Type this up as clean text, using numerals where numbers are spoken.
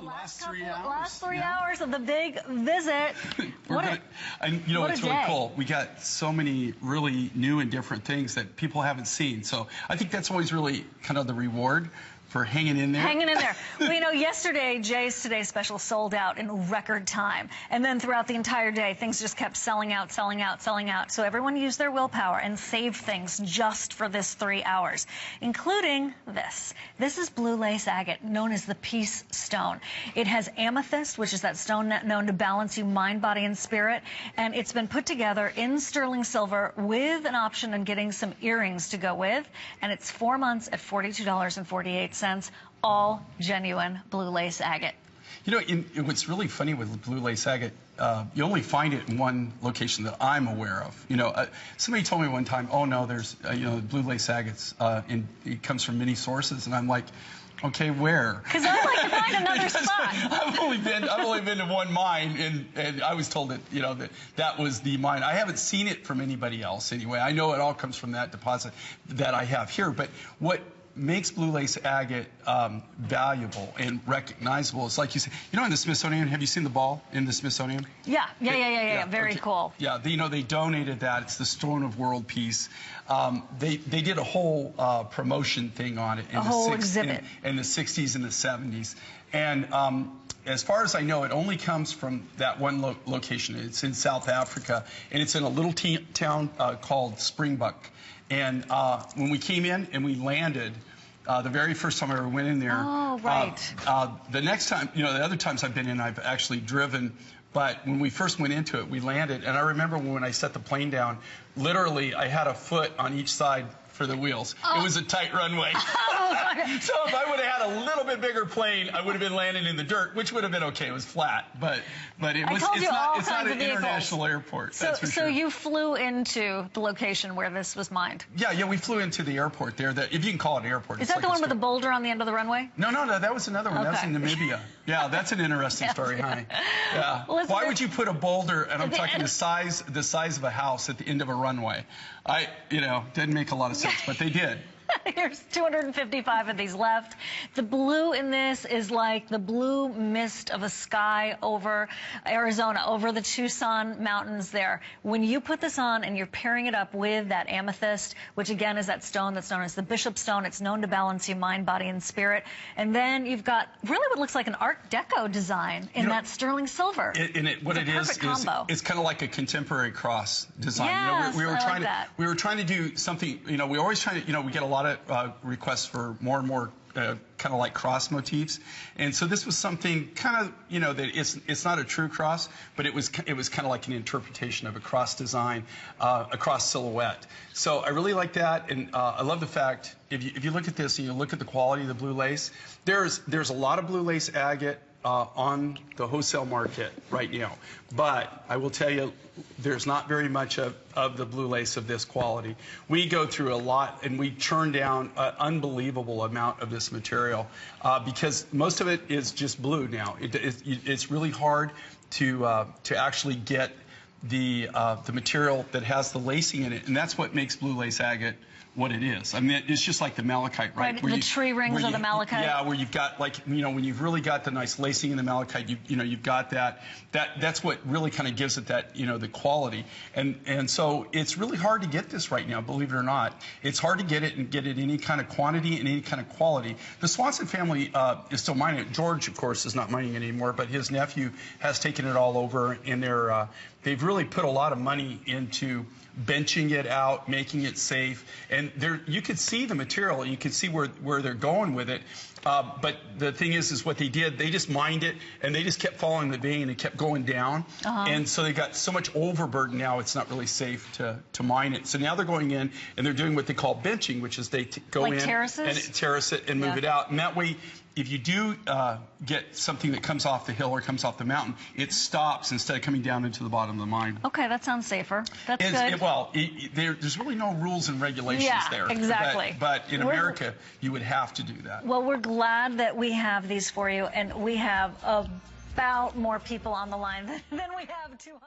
on, last 3 hours. Last 3 hours of the big visit. And you know what's really day. cool? We got so many really new and different things that people haven't seen. So I think that's always really kind of the reward for hanging in there. Hanging in there. Well, you know, yesterday, Jay's Today Special sold out in record time. And then throughout the entire day, things just kept selling out, selling out, selling out. So everyone used their willpower and saved things just for this 3 hours, including this. This is blue lace agate, known as the peace stone. It has amethyst, which is that stone known to balance you mind, body, and spirit. And it's been put together in sterling silver with an option on getting some earrings to go with. And it's 4 months at $42.48. All genuine blue lace agate. You know, what's really funny with blue lace agate, you only find it in one location that I'm aware of. You know, somebody told me one time, oh no, there's, you know, blue lace agates, and it comes from many sources, and I'm like, okay, where? Because I'd like to find another spot. I've only been to one mine, and I was told that, you know, that was the mine. I haven't seen it from anybody else anyway. I know it all comes from that deposit that I have here, but what makes blue lace agate valuable and recognizable is, like you said, you know, in the Smithsonian, have you seen the ball in the Smithsonian? Yeah. Very okay. Cool. Yeah, you know, they donated that. It's the Stone of World Peace. They did a whole promotion thing on it. A whole exhibit. In the 60s and the 70s. And as far as I know, it only comes from that one location. It's in South Africa, and it's in a little town called Springbok. And when we came in and we landed, the very first time I ever went in there. Oh, right. The next time, you know, the other times I've been in, I've actually driven. But when we first went into it, we landed. And I remember when I set the plane down, literally I had a foot on each side for the wheels. Oh. It was a tight runway. So if I would have had a little bit bigger plane, I would have been landing in the dirt, which would have been okay. It was flat, but it's not an international airport. That's for sure. So you flew into the location where this was mined? Yeah, we flew into the airport there. If you can call it an airport. Is that the one with the boulder on the end of the runway? No, that was another one. Okay. That was in Namibia. Yeah, that's an interesting story, honey. Yeah. Well, why would you put a boulder, and I'm talking the size of a house at the end of a runway? Didn't make a lot of sense, but they did. There's 255 of these left. The blue in this is like the blue mist of a sky over Arizona, over the Tucson mountains there. When you put this on and you're pairing it up with that amethyst, which again is that stone that's known as the bishop stone, it's known to balance your mind, body, and spirit. And then you've got really what looks like an Art Deco design in that sterling silver. What it is it's kind of like a contemporary cross design. Yes, we were trying to do something. You know, we always try to. We get a lot of requests for more and more kind of like cross motifs, and so this was something kind of, that it's not a true cross, but it was kind of like an interpretation of a cross design, a cross silhouette. So I really like that, and I love the fact if you look at this and you look at the quality of the blue lace, there's a lot of blue lace agate on the wholesale market right now, but I will tell you, there's not very much of the blue lace of this quality. We go through a lot, and we churn down an unbelievable amount of this material because most of it is just blue now. It's really hard to actually get the material that has the lacing in it, and that's what makes blue lace agate what it is. I mean, it's just like the malachite, right? The tree rings of the malachite. Yeah, where you've got, like, when you've really got the nice lacing in the malachite, you've got that. That's what really kind of gives it that, the quality. And so it's really hard to get this right now, believe it or not. It's hard to get it and get it in any kind of quantity and any kind of quality. The Swanson family is still mining it. George, of course, is not mining it anymore, but his nephew has taken it all over, and they've really put a lot of money into benching it out, making it safe, and you could see the material, you could see where they're going with it. But the thing is what they did, they just mined it, and they just kept following the vein and kept going down. And so they got so much overburden now, it's not really safe to mine it. So now they're going in and they're doing what they call benching, which is they go in terraces? And terrace it and move it out. And that way, if you do get something that comes off the hill or comes off the mountain, it stops instead of coming down into the bottom of the mine. Okay, that sounds safer. That's good. There's really no rules and regulations there. Exactly. But in America, you would have to do that. Well, we're glad that we have these for you, and we have about more people on the line than we have 200.